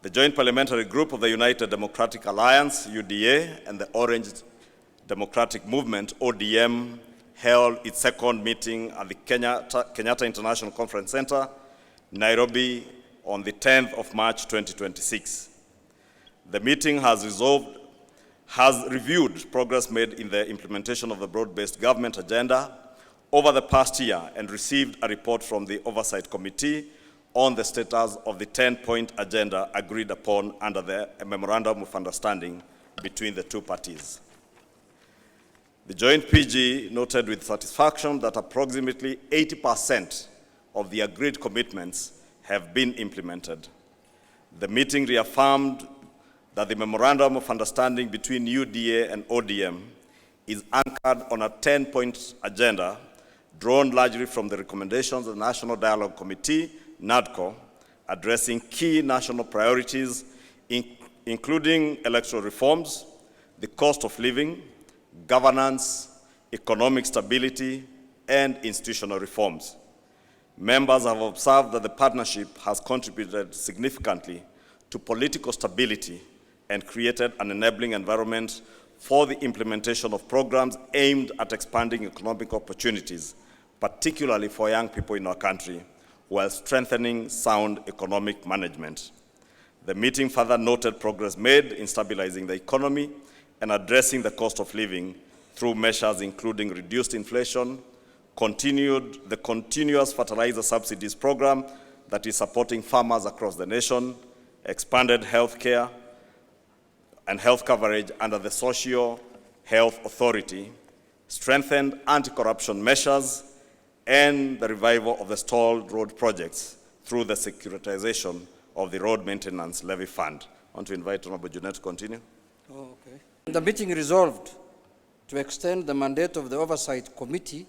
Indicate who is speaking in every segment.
Speaker 1: The Joint Parliamentary Group of the United Democratic Alliance, UDA, and the Orange Democratic Movement, ODM, held its second meeting at the Kenyatta International Conference Center, Nairobi, on the 10th of March 2026. The meeting has reviewed progress made in the implementation of the broad-based government agenda over the past year and received a report from the Oversight Committee on the status of the 10-point agenda agreed upon under the Memorandum of Understanding between the two parties. The joint PG noted with satisfaction that approximately 80% of the agreed commitments have been implemented. The meeting reaffirmed that the Memorandum of Understanding between UDA and ODM is anchored on a 10-point agenda drawn largely from the recommendations of the National Dialogue Committee, NADCO, addressing key national priorities, including electoral reforms, the cost of living, governance, economic stability, and institutional reforms. Members have observed that the partnership has contributed significantly to political stability and created an enabling environment for the implementation of programs aimed at expanding economic opportunities, particularly for young people in our country, while strengthening sound economic management. The meeting further noted progress made in stabilizing the economy and addressing the cost of living through measures including reduced inflation, the continuous fertilizer subsidies program that is supporting farmers across the nation, expanded health care and health coverage under the Social Health Authority, strengthened anti-corruption measures, and the revival of the stalled road projects through the securitization of the Road Maintenance Levy Fund. I want to invite Honorable Junet to continue.
Speaker 2: The meeting resolved to extend the mandate of the Oversight Committee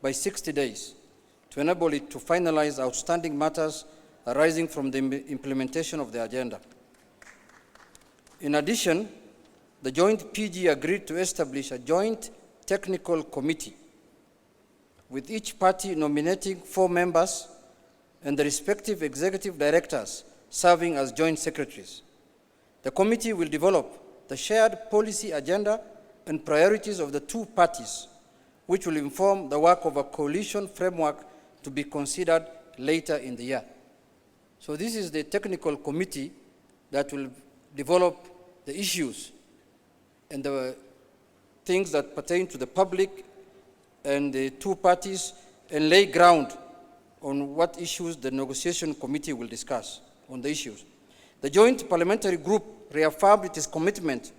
Speaker 2: by 60 days to enable it to finalize outstanding matters arising from the implementation of the agenda. In addition, the joint PG agreed to establish a joint technical committee with each party nominating 4 members and the respective executive directors serving as joint secretaries. The committee will develop the shared policy agenda and priorities of the two parties, which will inform the work of a coalition framework to be considered later in the year. So this is the technical committee that will develop the issues and the things that pertain to the public and the two parties and lay ground on what issues the negotiation committee will discuss on the issues. The Joint Parliamentary Group reaffirmed its commitment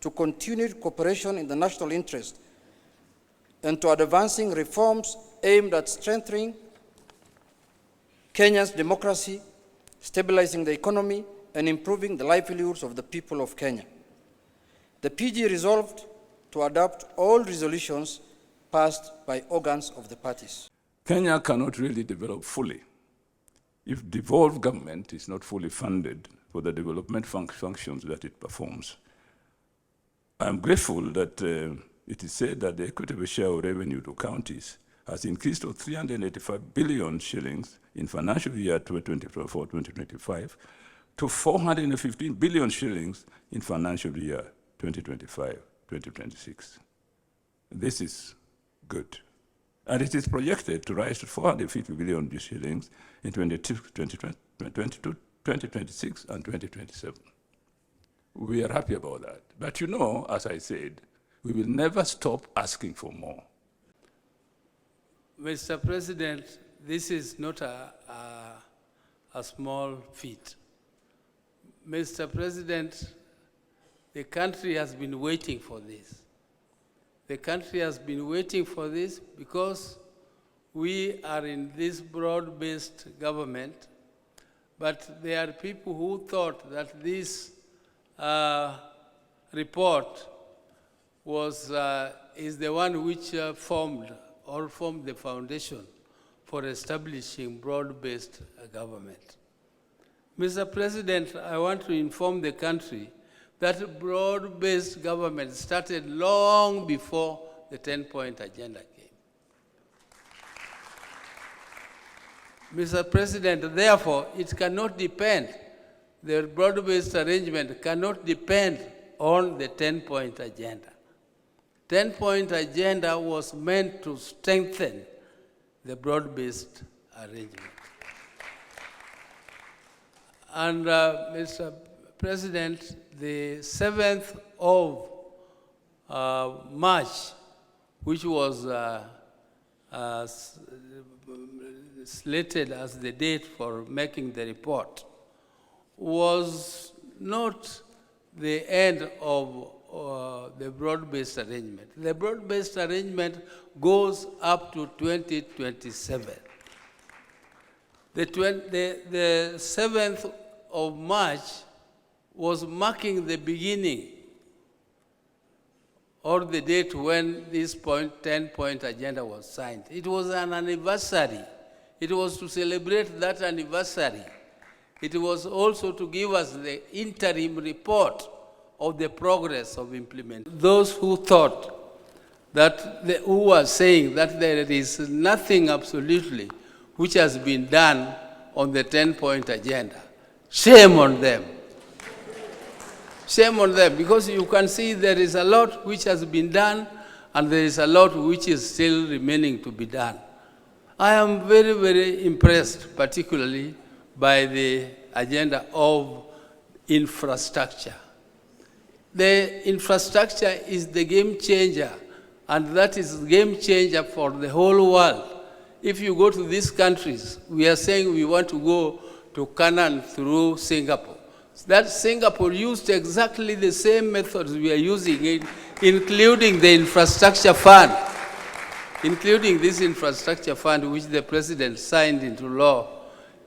Speaker 2: to continued cooperation in the national interest and to advancing reforms aimed at strengthening Kenya's democracy, stabilizing the economy, and improving the livelihoods of the people of Kenya. The PG resolved to adopt all resolutions passed by organs of the parties.
Speaker 3: Kenya cannot really develop fully if devolved government is not fully funded for the development functions that it performs. I am grateful that it is said that the equitable share of revenue to counties has increased to 385 billion shillings in financial year 2024-2025 to 415 billion shillings in financial year 2025-2026. This is good. And it is projected to rise to 450 billion shillings in 2026 and 2027. We are happy about that. But you know, as I said, we will never stop asking for more.
Speaker 4: Mr. President, this is not a small feat. Mr. President, the country has been waiting for this. The country has been waiting for this because we are in this broad-based government, but there are people who thought that this report is the one which formed the foundation for establishing broad-based government. Mr. President, I want to inform the country that broad-based government started long before the 10-point agenda came. Mr. President, therefore, it cannot depend the broad-based arrangement cannot depend on the 10-point agenda. 10-point agenda was meant to strengthen the broad-based arrangement. And Mr. President, the 7th of March, which was slated as the date for making the report, was not the end of the broad-based arrangement. The broad-based arrangement goes up to 2027. The 7th of March was marking the beginning or the date when this 10-point agenda was signed. It was an anniversary. It was to celebrate that anniversary. It was also to give us the interim report of the progress of implementation. Those who thought that, who were saying that there is nothing absolutely which has been done on the 10-point agenda, shame on them. Shame on them, because you can see there is a lot which has been done and there is a lot which is still remaining to be done. I am very, very impressed, particularly by the agenda of infrastructure. The infrastructure is the game changer, and that is game changer for the whole world. If you go to these countries, we are saying we want to go to Canaan through Singapore. That Singapore used exactly the same methods we are using, including the infrastructure fund, including this infrastructure fund which the president signed into law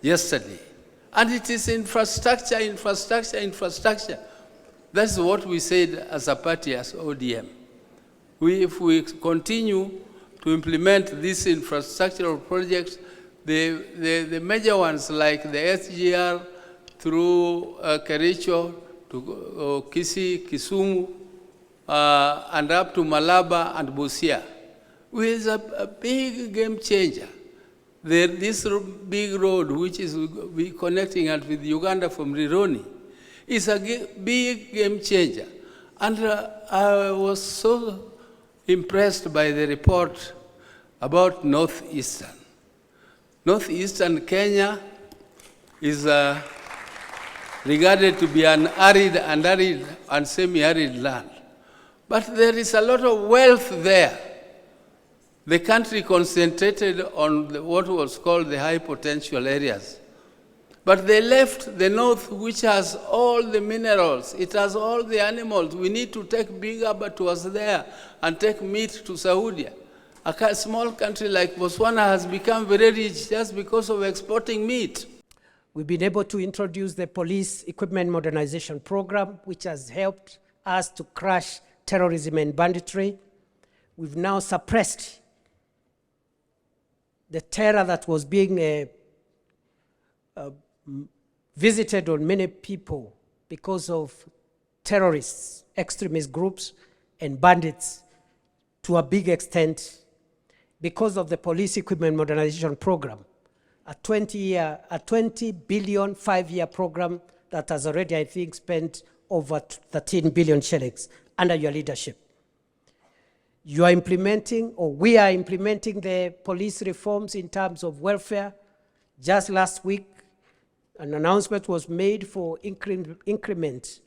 Speaker 4: yesterday. And it is infrastructure, infrastructure, infrastructure. That's what we said as a party, as ODM. If we continue to implement these infrastructural projects, the major ones like the SGR through Kericho to Kisii, Kisumu, and up to Malaba and Busia, is a big game changer. This big road, which is connecting us with Uganda from Rironi, is a big game changer. And I was so impressed by the report about Northeastern. Northeastern Kenya is regarded to be an arid and semi-arid land. But there is a lot of wealth there. The country concentrated on what was called the high potential areas. But they left the north, which has all the minerals. It has all the animals. We need to take big abattoirs there and take meat to Saudi. A small country like Botswana has become very rich just because of exporting meat.
Speaker 5: We've been able to introduce the police equipment modernization program, which has helped us to crush terrorism and banditry. We've now suppressed the terror that was being visited on many people because of terrorists, extremist groups, and bandits to a big extent because of the police equipment modernization program, a 20 billion 5-year program that has already, I think, spent over 13 billion shillings under your leadership. You are implementing, or we are implementing, the police reforms in terms of welfare. Just last week, an announcement was made for increment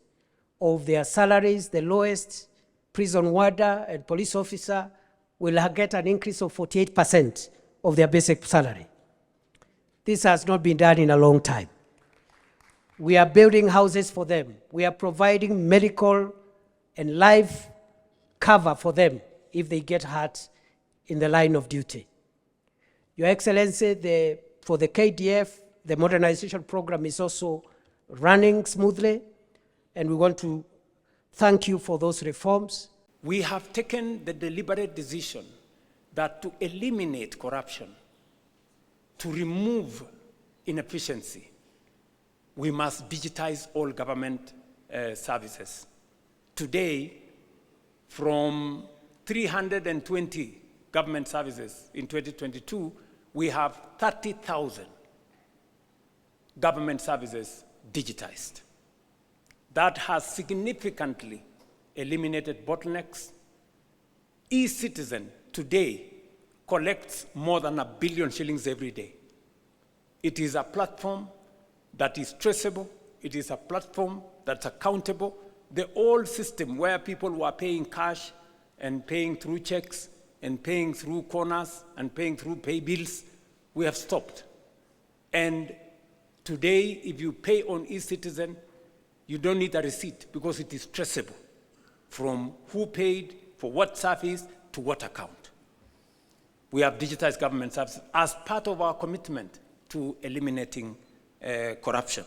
Speaker 5: of their salaries. The lowest prison warder and police officer will get an increase of 48% of their basic salary. This has not been done in a long time. We are building houses for them. We are providing medical and life cover for them if they get hurt in the line of duty. Your Excellency, for the KDF, the modernization program is also running smoothly, and we want to thank you for those reforms.
Speaker 6: We have taken the deliberate decision that to eliminate corruption, to remove inefficiency, we must digitize all government services. Today, from 320 government services in 2022, we have 30,000 government services digitized. That has significantly eliminated bottlenecks. E-Citizen today collects more than 1 billion shillings every day. It is a platform that is traceable. It is a platform that's accountable. The old system where people were paying cash and paying through checks and paying through corners and paying through pay bills, we have stopped. And today, if you pay on e-Citizen, you don't need a receipt because it is traceable from who paid, for what service, to what account. We have digitized government services as part of our commitment to eliminating corruption.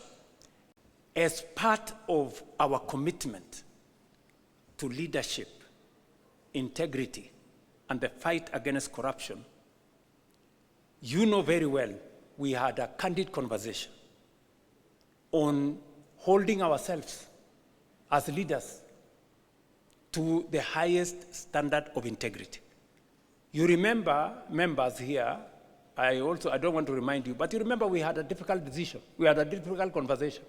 Speaker 6: As part of our commitment to leadership, integrity, and the fight against corruption, you know very well we had a candid conversation on holding ourselves as leaders to the highest standard of integrity. You remember, members here, I don't want to remind you, but you remember we had a difficult decision. We had a difficult conversation,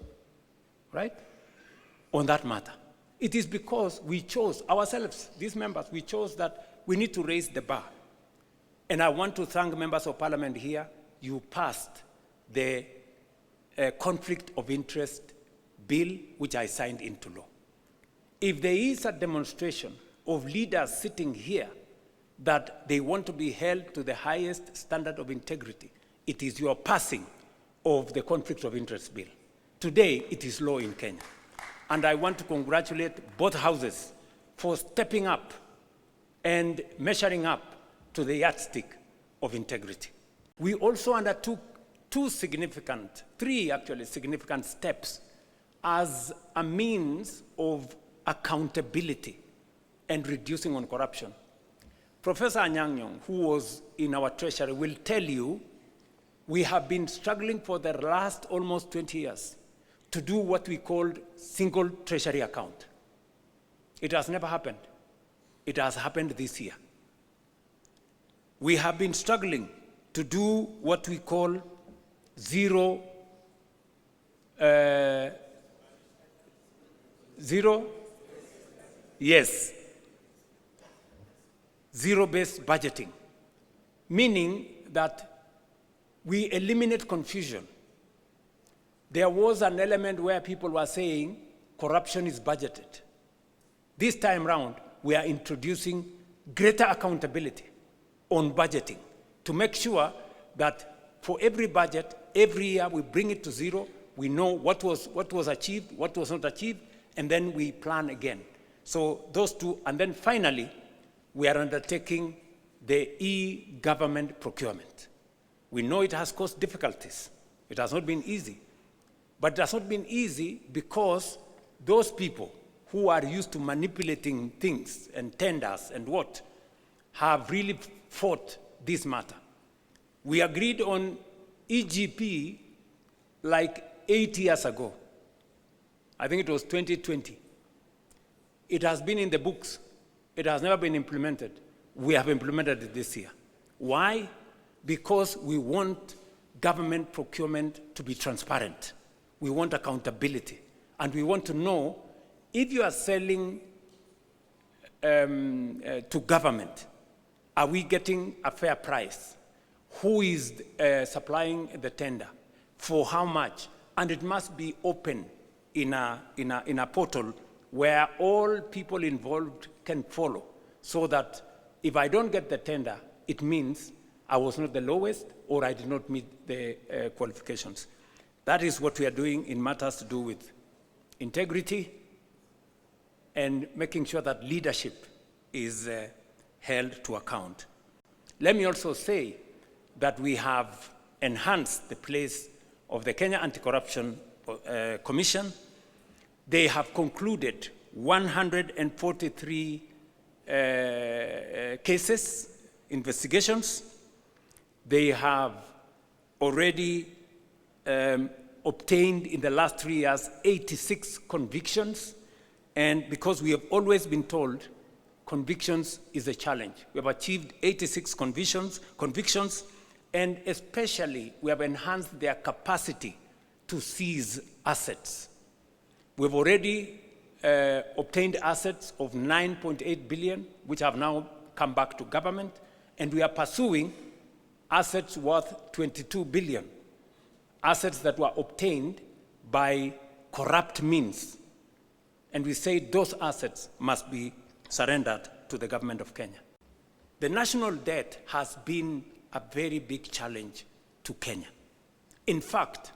Speaker 6: right, on that matter. It is because we chose ourselves, these members, we chose that we need to raise the bar. And I want to thank members of parliament here. You passed the conflict of interest bill, which I signed into law. If there is a demonstration of leaders sitting here that they want to be held to the highest standard of integrity, it is your passing of the conflict of interest bill. Today, it is law in Kenya. And I want to congratulate both houses for stepping up and measuring up to the yardstick of integrity. We also undertook three significant steps as a means of accountability and reducing on corruption. Professor Anyang' Nyong'o, who was in our treasury, will tell you we have been struggling for the last almost 20 years to do what we called single treasury account. It has never happened. It has happened this year. We have been struggling to do what we call zero-based budgeting, meaning that we eliminate confusion. There was an element where people were saying corruption is budgeted. This time round, we are introducing greater accountability on budgeting to make sure that for every budget, every year we bring it to zero, we know what was achieved, what was not achieved, and then we plan again. So those two, and then finally, we are undertaking the e-government procurement. We know it has caused difficulties. It has not been easy. But it has not been easy because those people who are used to manipulating things and tenders and what have really fought this matter. We agreed on EGP like 8 years ago. I think it was 2020. It has been in the books. It has never been implemented. We have implemented it this year. Why? Because we want government procurement to be transparent. We want accountability. And we want to know if you are selling to government, are we getting a fair price? Who is supplying the tender? For how much? And it must be open in a portal where all people involved can follow, so that if I don't get the tender, it means I was not the lowest or I did not meet the qualifications. That is what we are doing in matters to do with integrity and making sure that leadership is held to account. Let me also say that we have enhanced the place of the Kenya Anti-Corruption Commission. They have concluded 143 cases, investigations. They have already obtained in the last 3 years 86 convictions. And because we have always been told convictions is a challenge, we have achieved 86 convictions, and especially we have enhanced their capacity to seize assets. We've already obtained assets of 9.8 billion, which have now come back to government, and we are pursuing assets worth 22 billion, assets that were obtained by corrupt means. And we say those assets must be surrendered to the government of Kenya. The national debt has been a very big challenge to Kenya. In fact,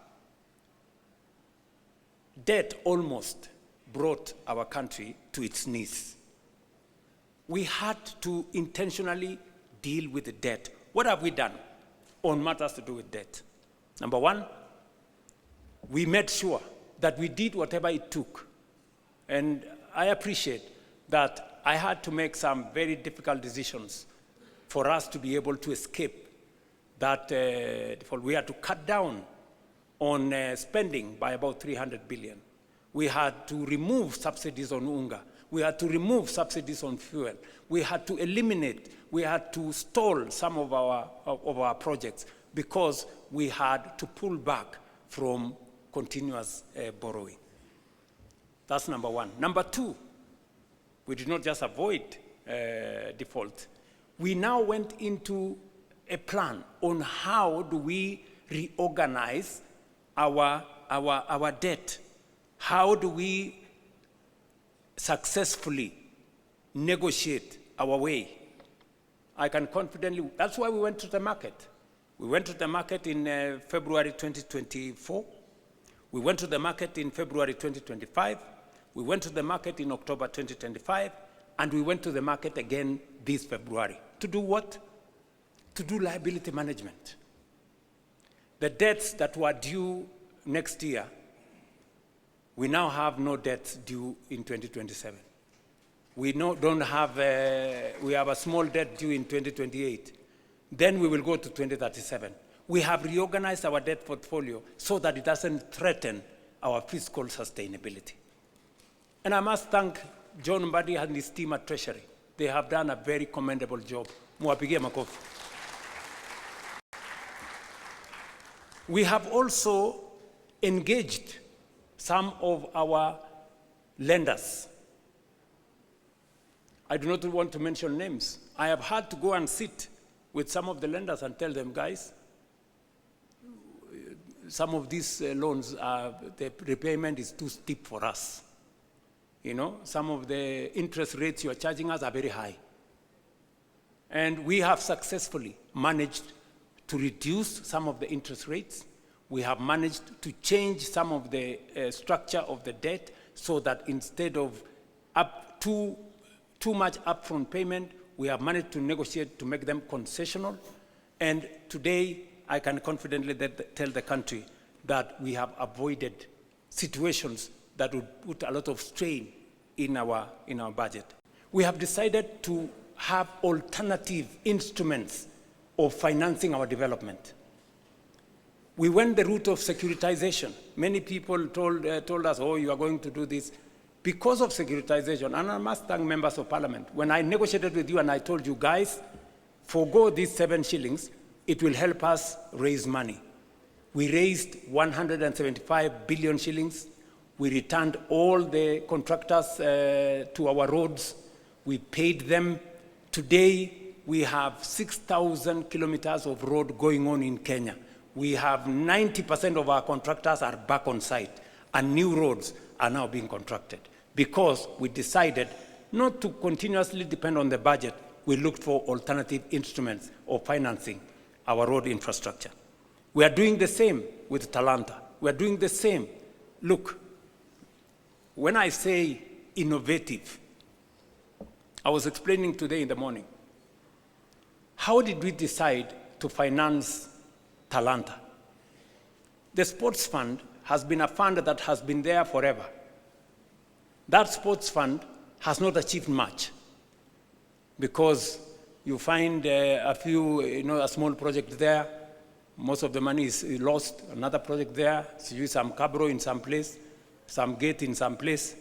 Speaker 6: debt almost brought our country to its knees. We had to intentionally deal with the debt. What have we done on matters to do with debt? Number one, we made sure that we did whatever it took. And I appreciate that I had to make some very difficult decisions for us to be able to escape that default. We had to cut down on spending by about 300 billion. We had to remove subsidies on unga. We had to remove subsidies on fuel. We had to eliminate, we had to stall some of our projects because we had to pull back from continuous borrowing. That's number one. Number two, we did not just avoid default. We now went into a plan on how do we reorganize our debt. How do we successfully negotiate our way? I can confidently, that's why we went to the market. We went to the market in February 2024. We went to the market in February 2025. We went to the market in October 2025. And we went to the market again this February. To do what? To do liability management. The debts that were due next year, we now have no debts due in 2027. We have a small debt due in 2028. Then we will go to 2037. We have reorganized our debt portfolio so that it doesn't threaten our fiscal sustainability. And I must thank John Mbadi and his team at Treasury. They have done a very commendable job. Muwapigie makofi. We have also engaged some of our lenders. I do not want to mention names. I have had to go and sit with some of the lenders and tell them, guys, some of these loans, the repayment is too steep for us. You know, some of the interest rates you are charging us are very high. And we have successfully managed to reduce some of the interest rates. We have managed to change some of the structure of the debt so that instead of too much upfront payment, we have managed to negotiate to make them concessional. And today, I can confidently tell the country that we have avoided situations that would put a lot of strain in our budget. We have decided to have alternative instruments of financing our development. We went the route of securitization. Many people told us, oh, you are going to do this. Because of securitization, and I must thank members of parliament, when I negotiated with you and I told you, guys, forgo these 7 shillings, it will help us raise money. We raised 175 billion shillings. We returned all the contractors to our roads. We paid them. Today, we have 6,000 kilometers of road going on in Kenya. We have 90% of our contractors are back on site, and new roads are now being contracted because we decided not to continuously depend on the budget. We looked for alternative instruments of financing our road infrastructure. We are doing the same with Talanta. We are doing the same. Look, when I say innovative, I was explaining today in the morning, how did we decide to finance Talanta? The sports fund has been a fund that has been there forever. That sports fund has not achieved much because you find a few, a small project there, most of the money is lost, another project there, some cabro in some place, some gate in some place.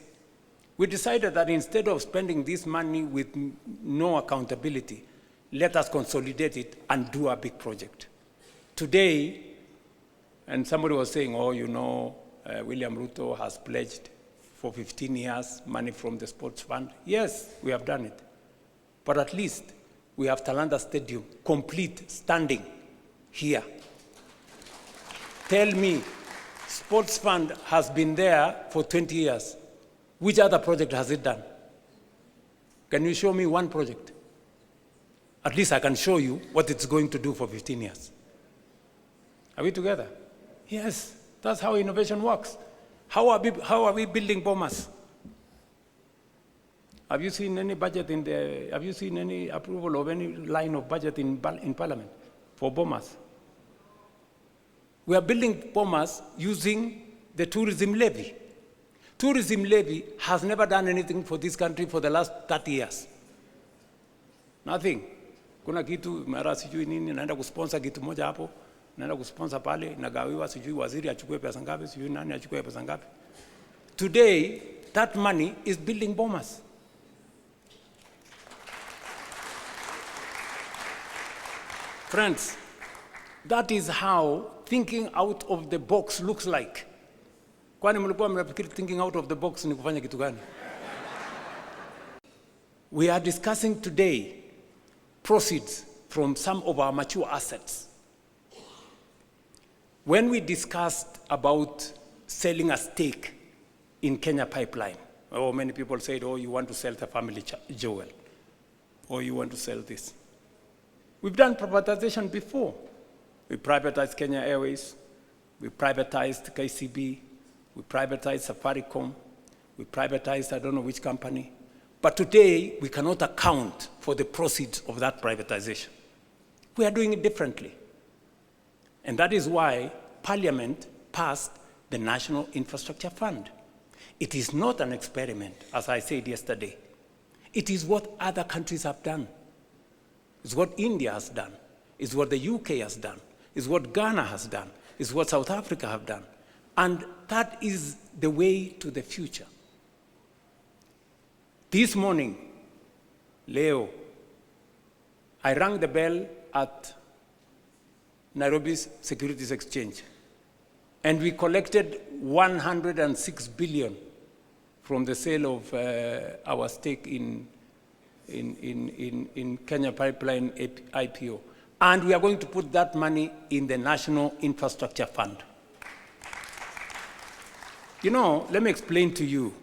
Speaker 6: We decided that instead of spending this money with no And somebody was saying, oh, you know, William Ruto has pledged for 15 years money from the sports fund. Yes, we have done it. But at least we have Talanta Stadium complete, standing here. Tell me, sports fund has been there for 20 years. Which other project has it done? Can you show me one project? At least I can show you what it's going to do for 15 years. Are we together? Yes, that's how innovation works. How are we building bombers? Have you seen any budget have you seen any approval of any line of budget in Parliament for bombers? We are building bombers using the tourism levy. Tourism levy has never done anything for this country for the last 30 years. Nothing. Kuna kitu mara sijui nini naenda kusponsor kitu moja hapo, naenda kusponsor pale, nagawiwa sijui waziri achukue pesa ngapi, sijui nani achukue pesa ngapi. Today, that money is building bombers. Friends, that is how thinking out of the box looks like. Kwani mlikuwa mnafikiri thinking out of the box ni kufanya kitu gani? We are discussing today proceeds from some of our mature assets. When we discussed about selling a stake in Kenya Pipeline, many people said, oh, you want to sell the family jewel, or you want to sell this. We've done privatization before. We privatized Kenya Airways, we privatized KCB, we privatized Safaricom, we privatized I don't know which company. But today, we cannot account for the proceeds of that privatization. We are doing it differently. And that is why Parliament passed the National Infrastructure Fund. It is not an experiment, as I said yesterday. It is what other countries have done. It's what India has done. It's what the UK has done. It's what Ghana has done. It's what South Africa have done. And that is the way to the future. This morning, Leo, I rang the bell at Nairobi's Securities Exchange, and we collected 106 billion from the sale of our stake in Kenya Pipeline IPO. And we are going to put that money in the National Infrastructure Fund. You know, let me explain to you.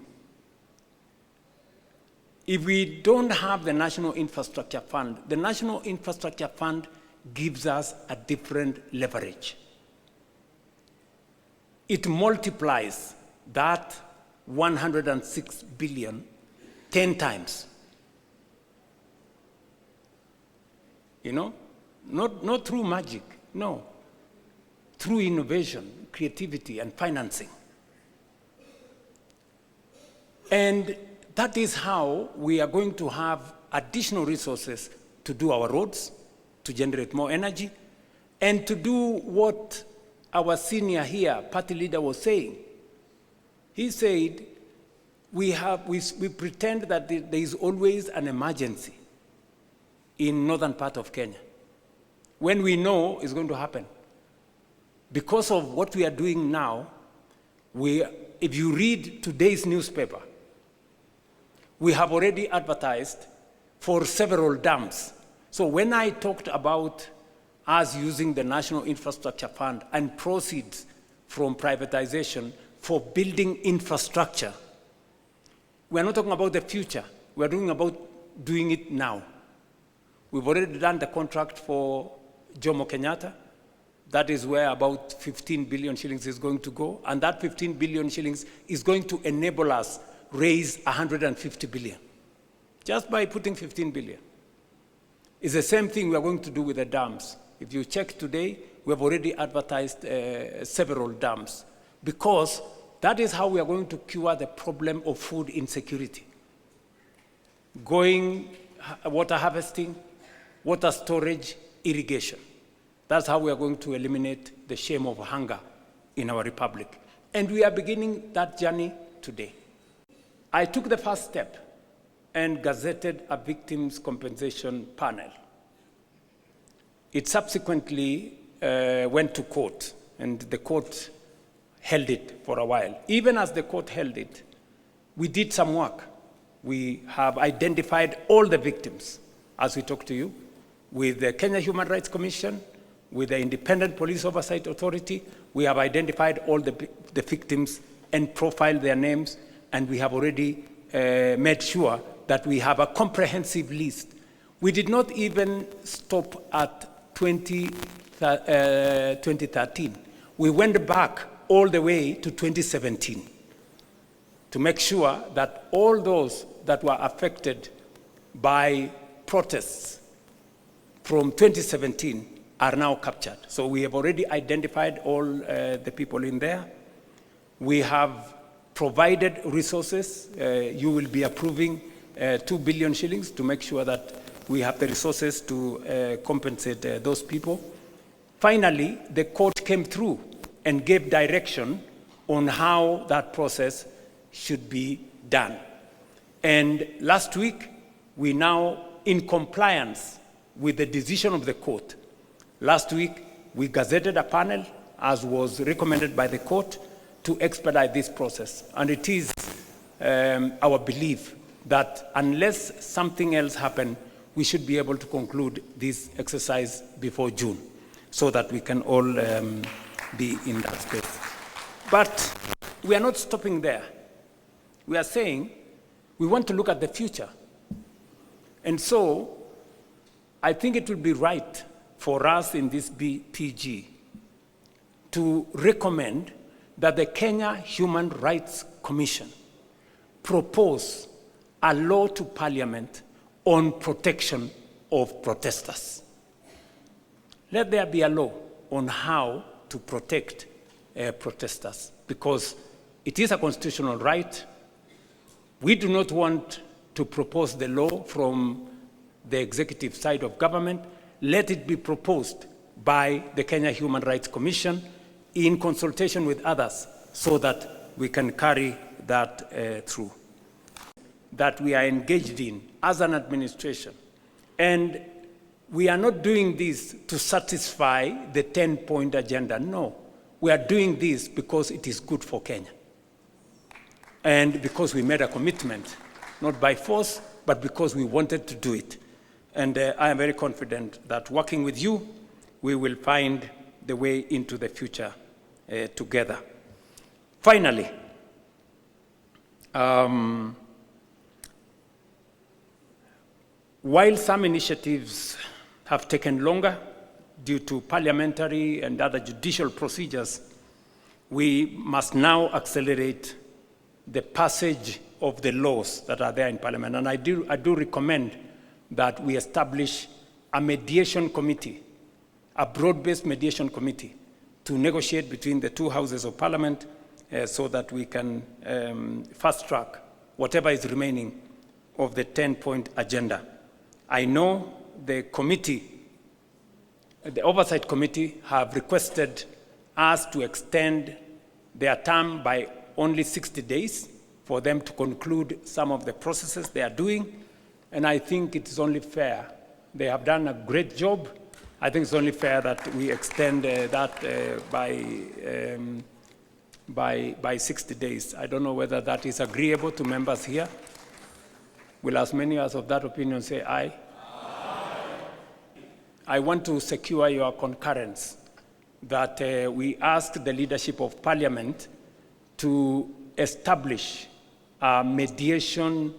Speaker 6: If we don't have the National Infrastructure Fund, the National Infrastructure Fund gives us a different leverage. It multiplies that 106 billion 10 times. You know, not through magic, no. Through innovation, creativity, and financing. And that is how we are going to have additional resources to do our roads, to generate more energy, and to do what our senior here, party leader, was saying. He said, we pretend that there is always an emergency in northern part of Kenya, when we know it's going to happen. Because of what we are doing now, if you read today's newspaper, we have already advertised for several dams. So when I talked about us using the National Infrastructure Fund and proceeds from privatization for building infrastructure, we're not talking about the future. We're talking about doing it now. We've already done the contract for Jomo Kenyatta. That is where about 15 billion shillings is going to go. And that 15 billion shillings is going to enable us raise 150 billion, just by putting 15 billion. It's the same thing we are going to do with the dams. If you check today, we have already advertised several dams, because that is how we are going to cure the problem of food insecurity. Water harvesting, water storage, irrigation. That's how we are going to eliminate the shame of hunger in our republic. And we are beginning that journey today. I took the first step and gazetted a victims' compensation panel. It subsequently went to court, and the court held it for a while. Even as the court held it, we did some work. We have identified all the victims, as we talk to you, with the Kenya Human Rights Commission, with the Independent Police Oversight Authority. We have identified all the victims and profiled their names, and we have already made sure that we have a comprehensive list. We did not even stop at 2013. We went back all the way to 2017 to make sure that all those that were affected by protests from 2017 are now captured. So we have already identified all the people in there. We have provided resources. You will be approving 2 billion shillings to make sure that we have the resources to compensate those people. Finally, the court came through and gave direction on how that process should be done. And last week, we now, in compliance with the decision of the court, last week, we gazetted a panel, as was recommended by the court, to expedite this process. And it is our belief that unless something else happens, we should be able to conclude this exercise before June, so that we can all be in that space. But we are not stopping there. We are saying we want to look at the future. And so I think it will be right for us in this PG to recommend that the Kenya Human Rights Commission propose a law to Parliament on protection of protesters. Let there be a law on how to protect protesters, because it is a constitutional right. We do not want to propose the law from the executive side of government. Let it be proposed by the Kenya Human Rights Commission in consultation with others, so that we can carry that through. That we are engaged in as an administration. And we are not doing this to satisfy the 10-point agenda. No, we are doing this because it is good for Kenya. And because we made a commitment, not by force, but because we wanted to do it. And I am very confident that working with you, we will find the way into the future together. Finally, while some initiatives have taken longer due to parliamentary and other judicial procedures, we must now accelerate the passage of the laws that are there in Parliament. And I do recommend that we establish a mediation committee, a broad-based mediation committee, to negotiate between the two houses of Parliament so that we can fast-track whatever is remaining of the 10-point agenda. I know the committee, the Oversight Committee, have requested us to extend their term by only 60 days for them to conclude some of the processes they are doing. And I think it's only fair. They have done a great job. I think it's only fair that we extend that by 60 days. I don't know whether that is agreeable to members here. Will as many as of that opinion say aye? Aye. I want to secure your concurrence that we ask the leadership of Parliament to establish a mediation,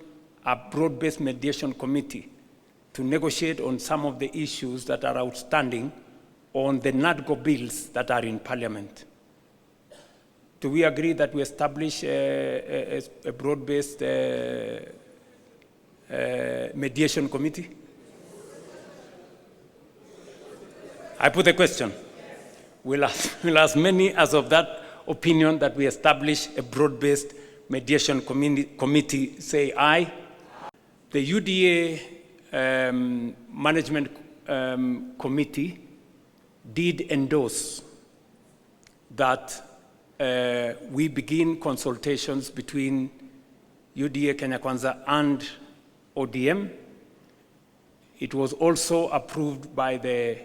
Speaker 6: a broad-based mediation committee to negotiate on some of the issues that are outstanding on the NADGO bills that are in Parliament. Do we agree that we establish a broad-based mediation committee? I put a question. Will as many as of that opinion that we establish a broad-based mediation committee say aye? The UDA Management Committee did endorse that we begin consultations between UDA Kenya Kwanza and ODM. It was also approved by the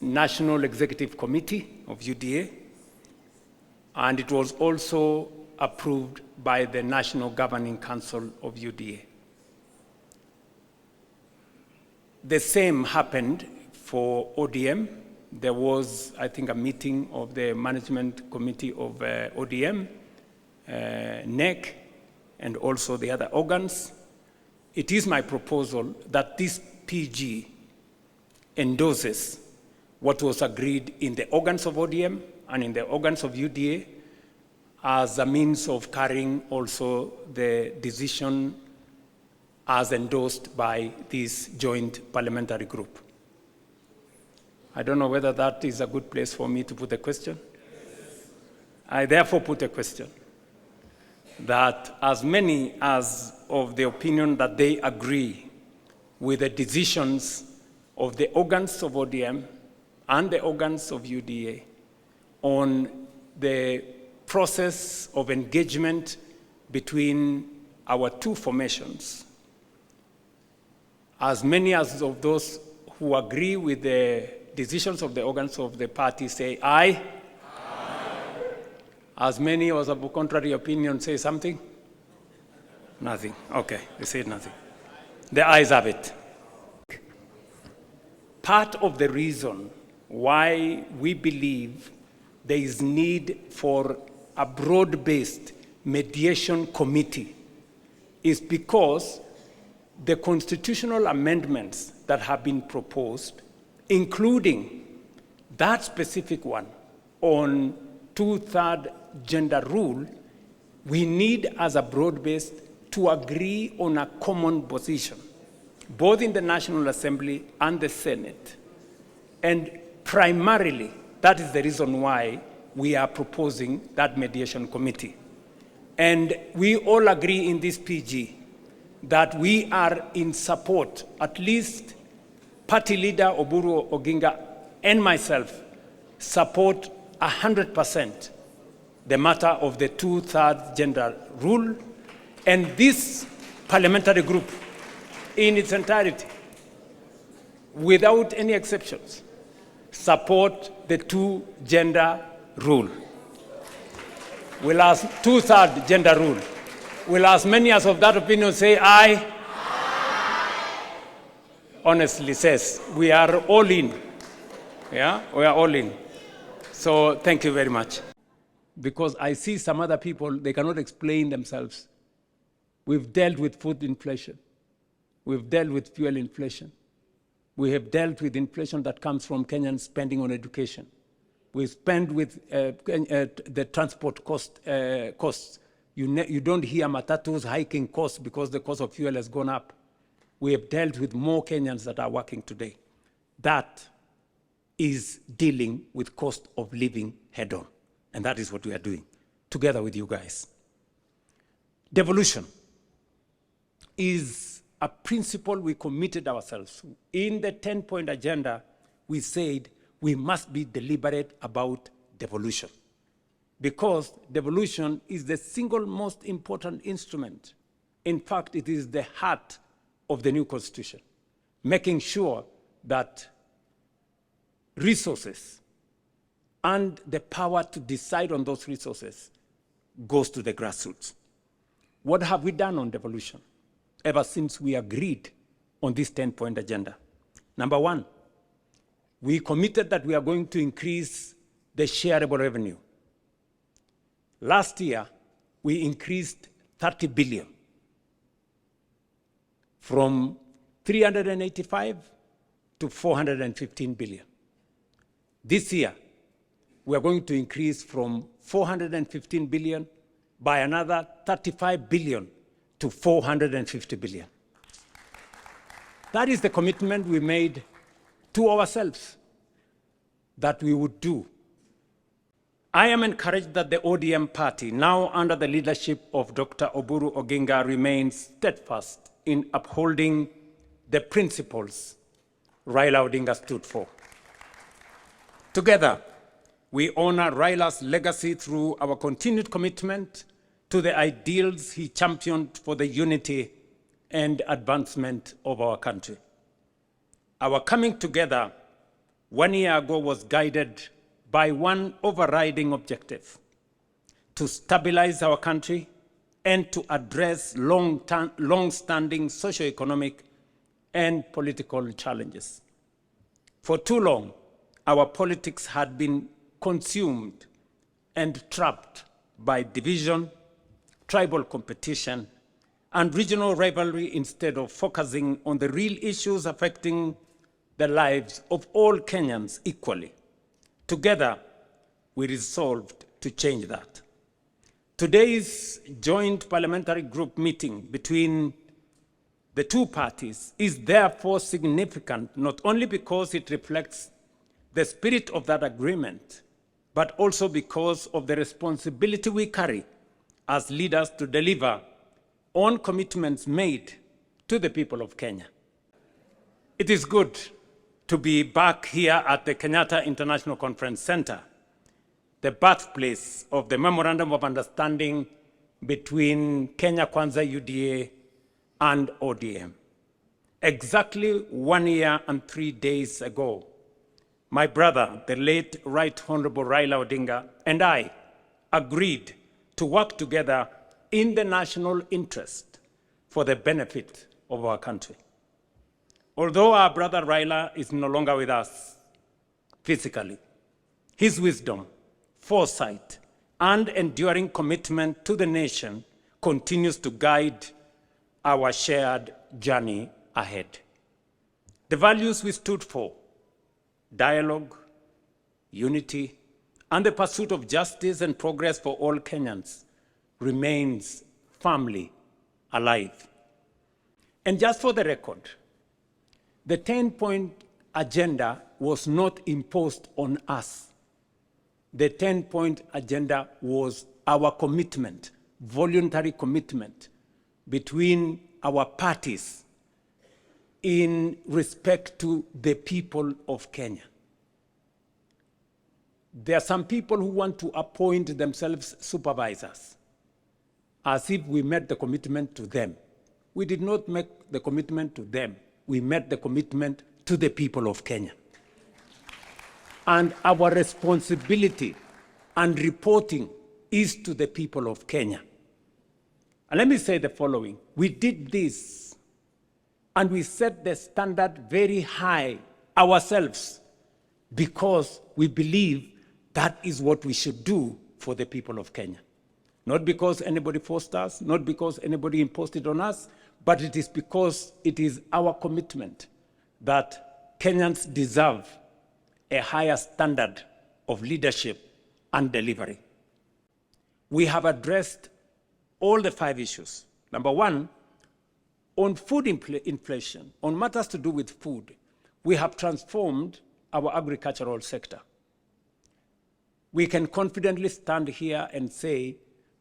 Speaker 6: National Executive Committee of UDA, and it was also approved by the National Governing Council of UDA. The same happened for ODM. There was, I think, a meeting of the Management Committee of ODM, NEC, and also the other organs. It is my proposal that this PG endorses what was agreed in the organs of ODM and in the organs of UDA as a means of carrying also the decision as endorsed by this joint parliamentary group. I don't know whether that is a good place for me to put a question. I therefore put a question that as many as of the opinion that they agree with the decisions of the organs of ODM and the organs of UDA on the process of engagement between our two formations, as many as of those who agree with the decisions of the organs of the party say aye. Aye. As many as of contrary opinion say something? Nothing. Okay, they say nothing. The ayes have it. Part of the reason why we believe there is need for a broad-based mediation committee is because the constitutional amendments that have been proposed, including that specific one on two-thirds gender rule, we need as a broad-based to agree on a common position, both in the National Assembly and the Senate. And primarily, that is the reason why we are proposing that mediation committee. And we all agree in this PG that we are in support, at least party leader Oburu Oginga and myself support 100% the matter of the two-thirds gender rule, and this parliamentary group in its entirety, without any exceptions, support the two-gender rule. We'll ask two-thirds gender rule. Will as many as of that opinion say aye? Aye. Honestly says, we are all in. Yeah, we are all in. So thank you very much. Because I see some other people, they cannot explain themselves. We've dealt with food inflation. We've dealt with fuel inflation. We have dealt with inflation that comes from Kenyan spending on education. We've spent with the transport costs. You don't hear matatus hiking costs because the cost of fuel has gone up. We have dealt with more Kenyans that are working today. That is dealing with cost of living head on. And that is what we are doing together with you guys. Devolution is a principle we committed ourselves. In the 10-point agenda, we said we must be deliberate about devolution, because devolution is the single most important instrument. In fact, it is the heart of the new constitution, making sure that resources and the power to decide on those resources goes to the grassroots. What have we done on devolution ever since we agreed on this 10-point agenda? Number one, we committed that we are going to increase the shareable revenue. Last year, we increased 30 billion from 385 to 415 billion. This year, we are going to increase from 415 billion by another 35 billion to 450 billion. That is the commitment we made to ourselves that we would do. I am encouraged that the ODM party, now under the leadership of Dr. Oburu Oginga, remains steadfast in upholding the principles Raila Odinga stood for. Together, we honor Raila's legacy through our continued commitment to the ideals he championed for the unity and advancement of our country. Our coming together 1 year ago was guided by one overriding objective: to stabilize our country and to address long-standing socio-economic and political challenges. For too long, our politics had been consumed and trapped by division, tribal competition, and regional rivalry instead of focusing on the real issues affecting the lives of all Kenyans equally. Together, we resolved to change that. Today's joint parliamentary group meeting between the two parties is therefore significant, not only because it reflects the spirit of that agreement, but also because of the responsibility we carry as leaders to deliver on commitments made to the people of Kenya. It is good to be back here at the Kenyatta International Conference Center, the birthplace of the Memorandum of Understanding between Kenya Kwanza UDA and ODM. Exactly 1 year and 3 days ago, my brother, the late Right Honorable Raila Odinga, and I agreed to work together in the national interest for the benefit of our country. Although our brother Raila is no longer with us physically, his wisdom, foresight, and enduring commitment to the nation continues to guide our shared journey ahead. The values we stood for, dialogue, unity, and the pursuit of justice and progress for all Kenyans, remains firmly alive. And just for the record, the 10-point agenda was not imposed on us. The 10-point agenda was our commitment, voluntary commitment between our parties in respect to the people of Kenya. There are some people who want to appoint themselves supervisors, as if we made the commitment to them. We did not make the commitment to them. We made the commitment to the people of Kenya. And our responsibility and reporting is to the people of Kenya. And let me say the following. We did this, and we set the standard very high ourselves because we believe that is what we should do for the people of Kenya. Not because anybody forced us, not because anybody imposed it on us, but it is because it is our commitment that Kenyans deserve a higher standard of leadership and delivery. We have addressed all the 5 issues. Number 1, on food inflation, on matters to do with food, we have transformed our agricultural sector. We can confidently stand here and say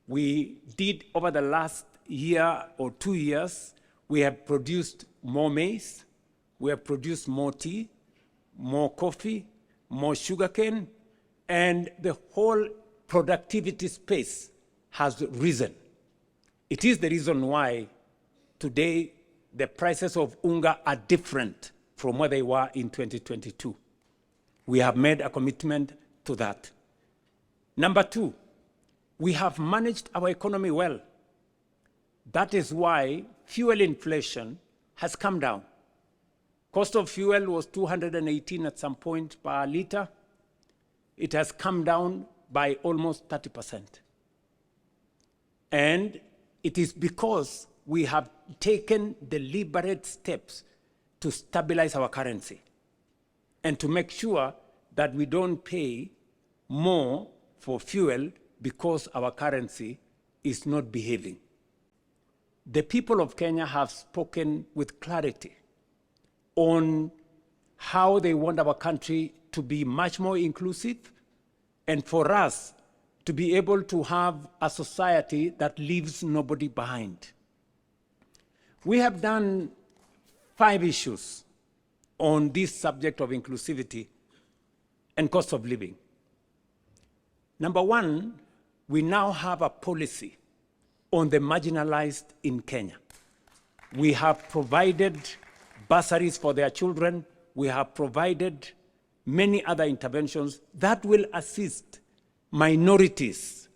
Speaker 6: we did, over the last year or 2 years, we have produced more maize, we have produced more tea, more coffee, more sugarcane, and the whole productivity space has risen. It is the reason why today the prices of unga are different from what they were in 2022. We have made a commitment to that. Number 2, we have managed our economy well. That is why fuel inflation has come down. Cost of fuel was 218 at some point per liter. It has come down by almost 30%. And it is because we have taken deliberate steps to stabilize our currency and to make sure that we don't pay more for fuel because our currency is not behaving. The people of Kenya have spoken with clarity on how they want our country to be much more inclusive and for us to be able to have a society that leaves nobody behind. We have done 5 issues on this subject of inclusivity and cost of living. Number 1, we now have a policy on the marginalized in Kenya. We have provided bursaries for their children. we have provided many other interventions that will assist minorities,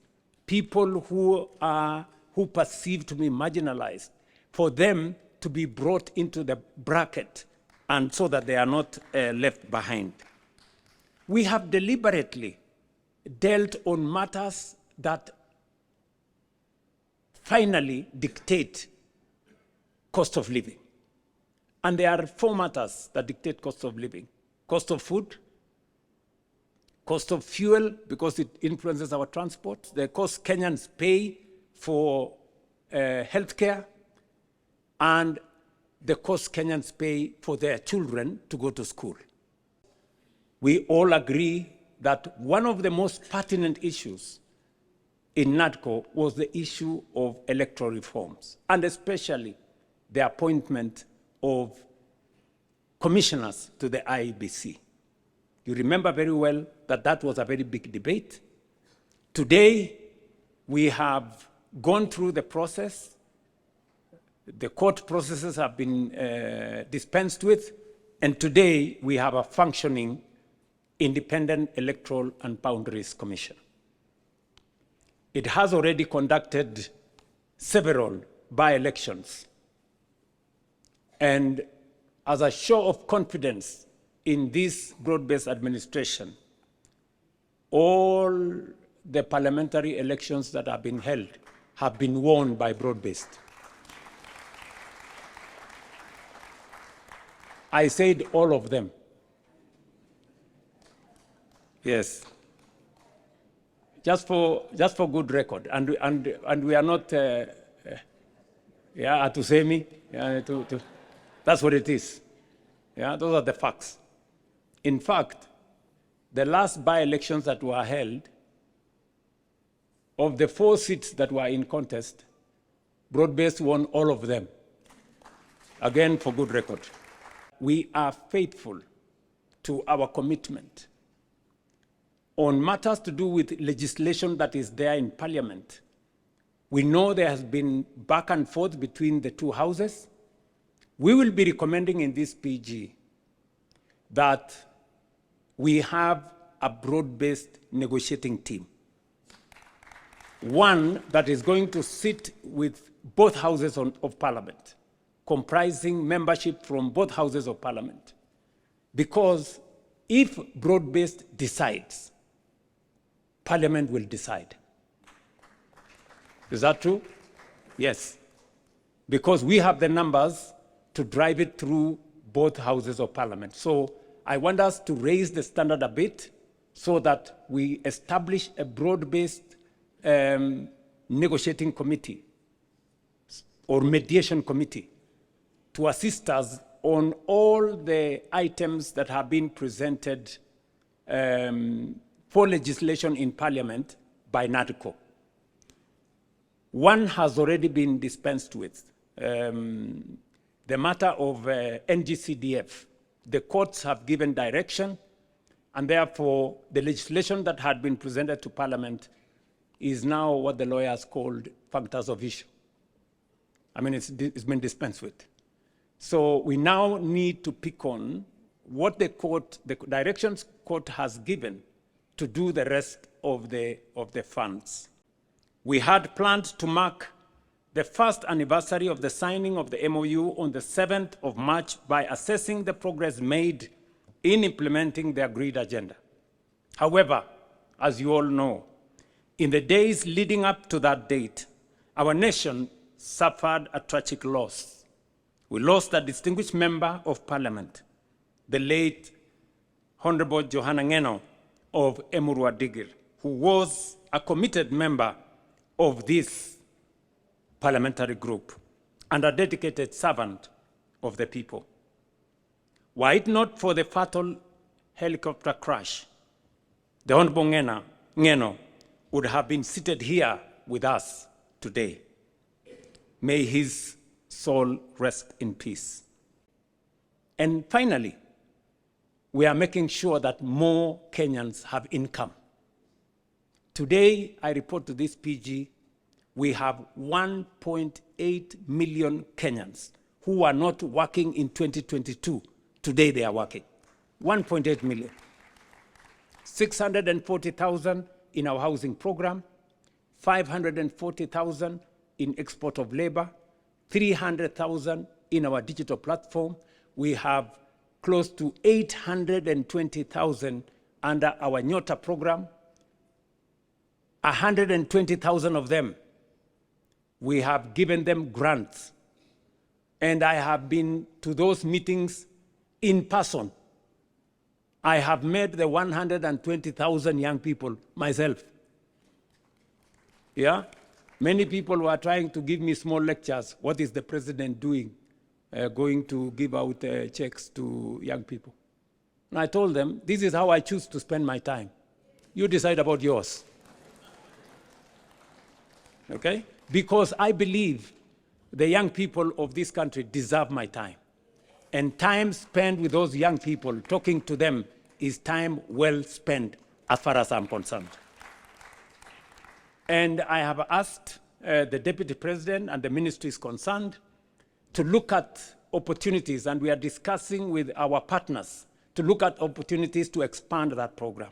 Speaker 6: people who perceive to be marginalized, for them to be brought into the bracket and so that they are not left behind. We have deliberately dealt on matters that finally dictate cost of living. And there are 4 matters that dictate cost of living: cost of food, cost of fuel, because it influences our transport, the cost Kenyans pay for healthcare, and the cost Kenyans pay for their children to go to school. We all agree that one of the most pertinent issues in NADCO was the issue of electoral reforms, and especially the appointment of commissioners to the IEBC. You remember very well that that was a very big debate. Today, we have gone through the process. The court processes have been dispensed with, and today we have a functioning Independent Electoral and Boundaries Commission. It has already conducted several by-elections. And as a show of confidence in this broad-based administration, all the parliamentary elections that have been held have been won by broad-based. I said all of them. Yes. Just for good record, and we are not, Atusemi, that's what it is. Yeah, those are the facts. In fact, the last by-elections that were held, of the 4 seats that were in contest, broad-based won all of them. Again, for good record. We are faithful to our commitment on matters to do with legislation that is there in Parliament. We know there has been back and forth between the 2 houses. We will be recommending in this PG that we have a broad-based negotiating team. One that is going to sit with both houses of Parliament, comprising membership from both houses of Parliament. Because if broad-based decides, Parliament will decide. Is that true? Yes. Because we have the numbers to drive it through both houses of Parliament. So I want us to raise the standard a bit so that we establish a broad-based negotiating committee or mediation committee to assist us on all the items that have been presented for legislation in Parliament by NADCO. One has already been dispensed with. The matter of NGCDF. The courts have given direction, and therefore the legislation that had been presented to Parliament is now what the lawyers called factors of issue. I mean, it's been dispensed with. So we now need to pick on what the directions court has given to do the rest of the funds. We had planned to mark the first anniversary of the signing of the MOU on the 7th of March by assessing the progress made in implementing the agreed agenda. However, as you all know, in the days leading up to that date, our nation suffered a tragic loss. We lost a distinguished member of Parliament, the late Honorable Johanna Ngeno of Emurua Digir, who was a committed member of this parliamentary group and a dedicated servant of the people. Were it not for the fatal helicopter crash, the Honorable Ngeno would have been seated here with us today. May his soul rest in peace. And finally, we are making sure that more Kenyans have income. Today, I report to this PG, we have 1.8 million Kenyans who are not working in 2022. Today they are working. 1.8 million. 640,000 in our housing program, 540,000 in export of labor, 300,000 in our digital platform. We have close to 820,000 under our Nyota program. 120,000 of them, we have given them grants. And I have been to those meetings in person. I have met the 120,000 young people myself. Yeah? Many people were trying to give me small lectures. What is the president doing? Going to give out checks to young people. And I told them, this is how I choose to spend my time. You decide about yours. Okay? Because I believe the young people of this country deserve my time. And time spent with those young people, talking to them, is time well spent as far as I'm concerned. And I have asked the Deputy President and the ministries concerned to look at opportunities, and we are discussing with our partners to look at opportunities to expand that program.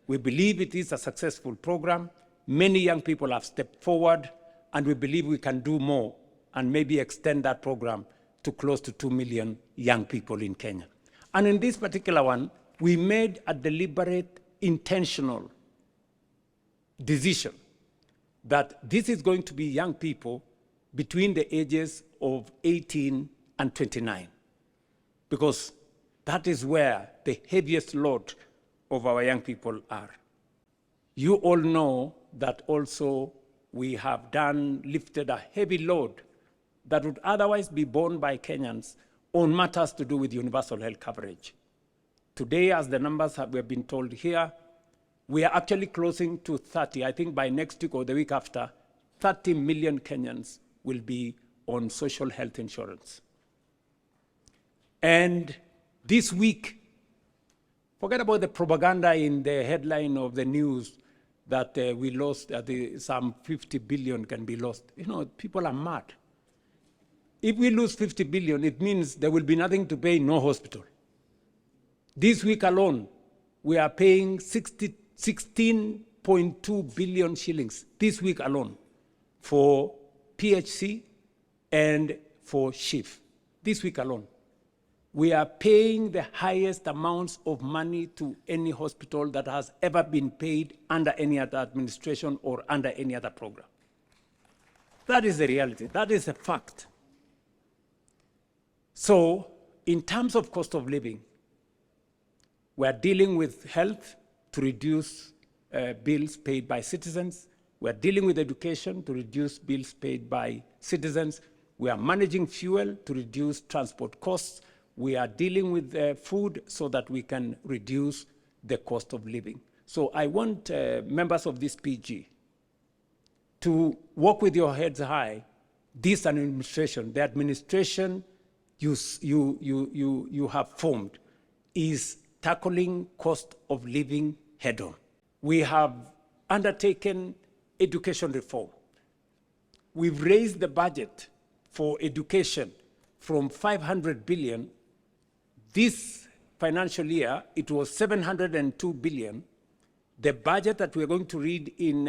Speaker 6: We believe it is a successful program. Many young people have stepped forward, and we believe we can do more and maybe extend that program to close to 2 million young people in Kenya. And in this particular one, we made a deliberate, intentional decision that this is going to be young people between the ages of 18 and 29, because that is where the heaviest load of our young people are. You all know that also we have lifted a heavy load that would otherwise be borne by Kenyans on matters to do with universal health coverage. Today, as the numbers we have been told here, we are actually closing to 30. I think by next week or the week after, 30 million Kenyans will be on social health insurance. And this week, forget about the propaganda in the headline of the news that we lost, some 50 billion can be lost. You know, people are mad. If we lose 50 billion, it means there will be nothing to pay, no hospital. This week alone, we are paying 16.2 billion shillings, this week alone, for PHC and for SHIF, this week alone. We are paying the highest amounts of money to any hospital that has ever been paid under any other administration or under any other program. That is the reality. That is a fact. So, in terms of cost of living, we are dealing with health to reduce bills paid by citizens. We are dealing with education to reduce bills paid by citizens. We are managing fuel to reduce transport costs. We are dealing with food so that we can reduce the cost of living. So I want members of this PG to walk with your heads high. This administration, the administration you have formed, is tackling cost of living head on. We have undertaken education reform. We've raised the budget for education from 500 billion. This financial year, it was 702 billion. The budget that we're going to read in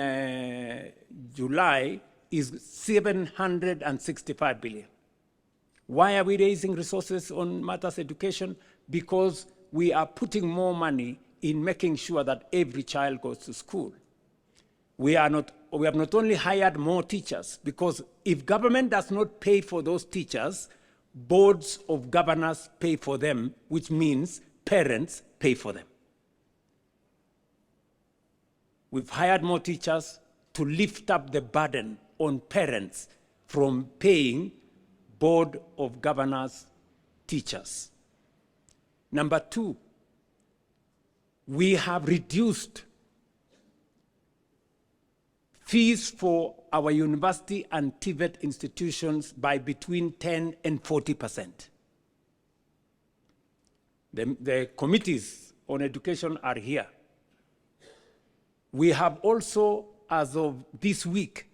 Speaker 6: July is 765 billion. Why are we raising resources on matters education? Because we are putting more money in making sure that every child goes to school. We have not only hired more teachers, because if government does not pay for those teachers, boards of governors pay for them, which means parents pay for them. We've hired more teachers to lift up the burden on parents from paying board of governors teachers. Number two, we have reduced fees for our university and TVET institutions by between 10 and 40%. The committees on education are here. We have also, as of this week,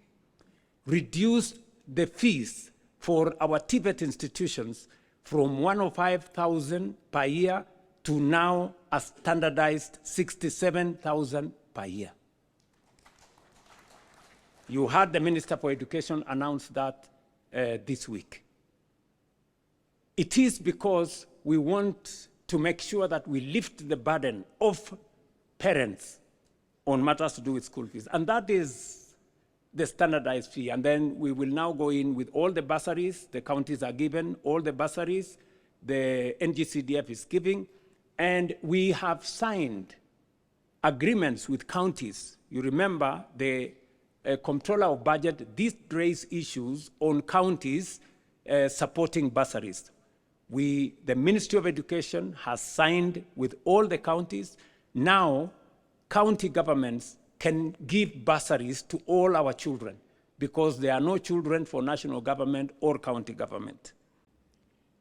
Speaker 6: reduced the fees for our TVET institutions from 105,000 per year to now a standardized 67,000 per year. You heard the Minister for Education announce that this week. It is because we want to make sure that we lift the burden of parents on matters to do with school fees. And that is the standardized fee. And then we will now go in with all the bursaries. The counties are given all the bursaries. The NGCDF is giving. And we have signed agreements with counties. You remember the Comptroller of Budget did raise issues on counties supporting bursaries. The Ministry of Education has signed with all the counties. Now, county governments can give bursaries to all our children because there are no children for national government or county government.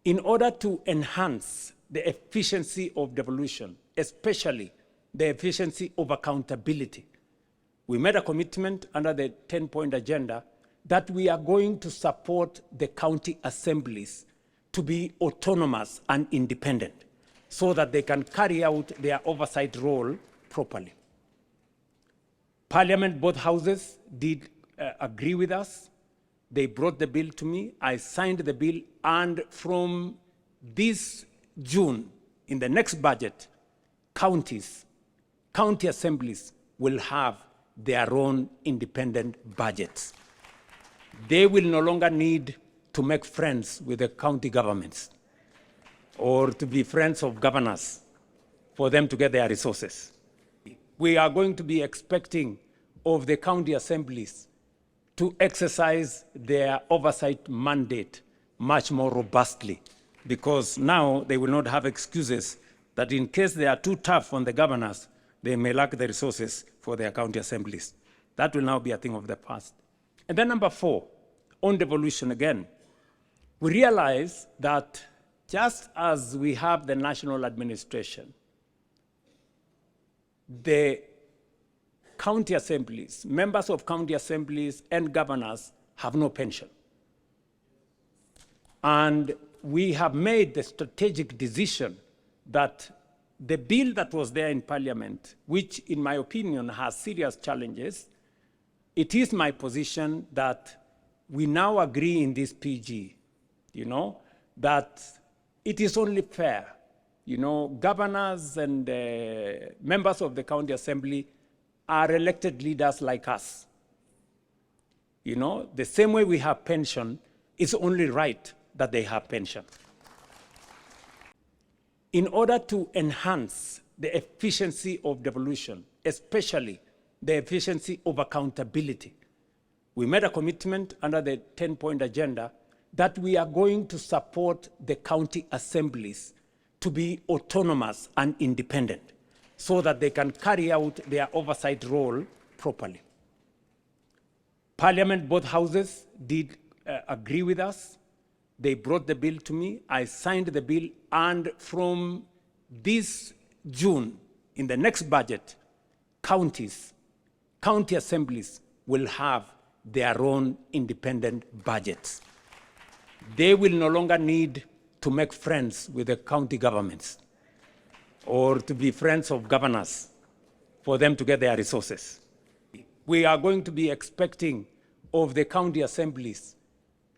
Speaker 6: In order to enhance the efficiency of devolution, especially the efficiency of accountability, we made a commitment under the 10-point agenda that we are going to support the county assemblies to be autonomous and independent so that they can carry out their oversight role properly. Parliament, both houses, did agree with us. They brought the bill to me. I signed the bill, and from this June, in the next budget, county assemblies will have their own independent budgets. They will no longer need to make friends with the county governments or to be friends of governors for them to get their resources. We are going to be expecting of the county assemblies to exercise their oversight mandate much more robustly, because now they will not have excuses that in case they are too tough on the governors, they may lack the resources for their county assemblies. That will now be a thing of the past. And then number 4, on devolution again, we realize that just as we have the national administration, the county assemblies, members of county assemblies and governors have no pension. And we have made the strategic decision that the bill that was there in Parliament, which in my opinion has serious challenges, it is my position that we now agree in this PG, that it is only fair. Governors and members of the county assembly are elected leaders like us. The same way we have pension, it's only right that they have pension. In order to enhance the efficiency of devolution, especially the efficiency of accountability, we made a commitment under the 10-point agenda that we are going to support the county assemblies to be autonomous and independent so that they can carry out their oversight role properly. Parliament, both houses, did agree with us. They brought the bill to me. I signed the bill, and from this June, in the next budget, county assemblies will have their own independent budgets. They will no longer need to make friends with the county governments or to be friends of governors for them to get their resources. We are going to be expecting of the county assemblies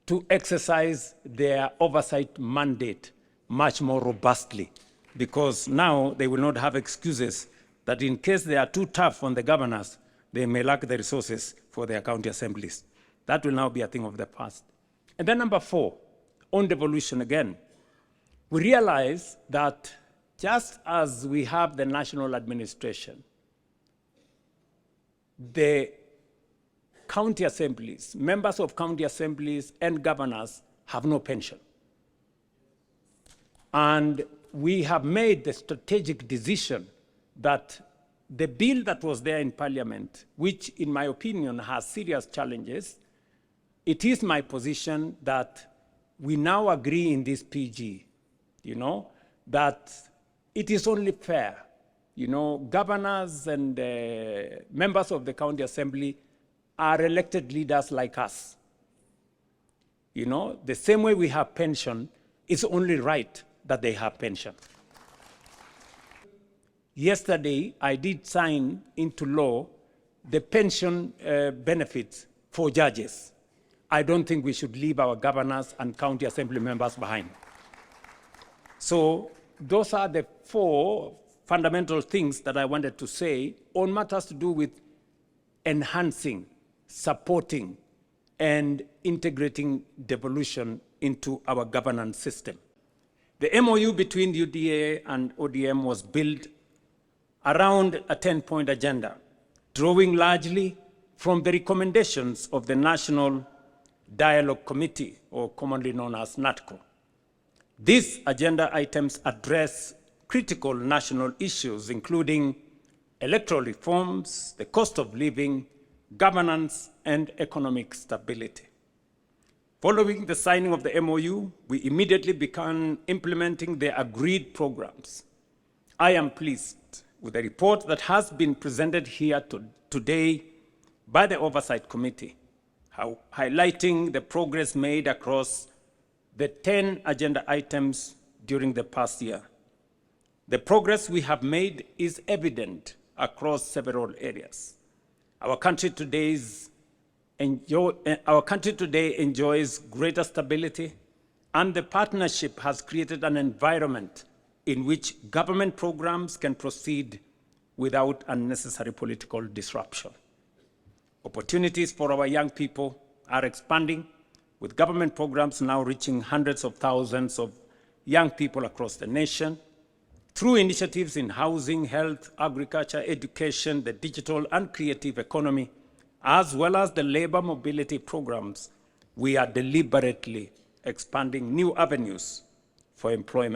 Speaker 6: to exercise their oversight mandate much more robustly, because now they will not have excuses that in case they are too tough on the governors, they may lack the resources for their county assemblies. That will now be a thing of the past. And then number 4, on devolution again, we realize that just as we have the national administration, the county assemblies, members of county assemblies and governors have no pension. And we have made the strategic decision that the bill that was there in Parliament, which in my opinion has serious challenges, it is my position that we now agree in this PG, that it is only fair. Governors and members of the county assembly are elected leaders like us. The same way we have pension, it's only right that they have pension. yesterday I did sign into law the pension benefits for judges. I don't think we should leave our governors and county assembly members behind. So those are the 4 fundamental things that I wanted to say on matters to do with enhancing, supporting, and integrating devolution into our governance system. The MOU between UDA and ODM was built around a 10-point agenda, drawing largely from the recommendations of the National Dialogue Committee, or commonly known as NATCO. These agenda items address critical national issues, including electoral reforms, the cost of living, governance, and economic stability. Following the signing of the MOU, we immediately began implementing the agreed programs. I am pleased with the report that has been presented here today by the Oversight Committee, highlighting the progress made across the 10 agenda items during the past year. The progress we have made is evident across several areas. Our country today enjoys greater stability, and the partnership has created an environment in which government programs can proceed without unnecessary political disruption. Opportunities for our young people are expanding, with government programs now reaching hundreds of thousands of young people across the nation. Through initiatives in housing, health, agriculture, education, the digital and creative economy, as well as the labor mobility programs, we are deliberately expanding new avenues for employment.